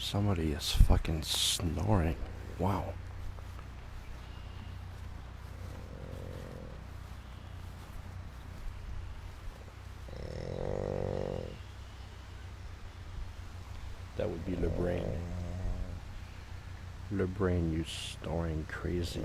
Somebody is fucking snoring. Wow. That would be LeBrain. LeBrain, you snoring crazy.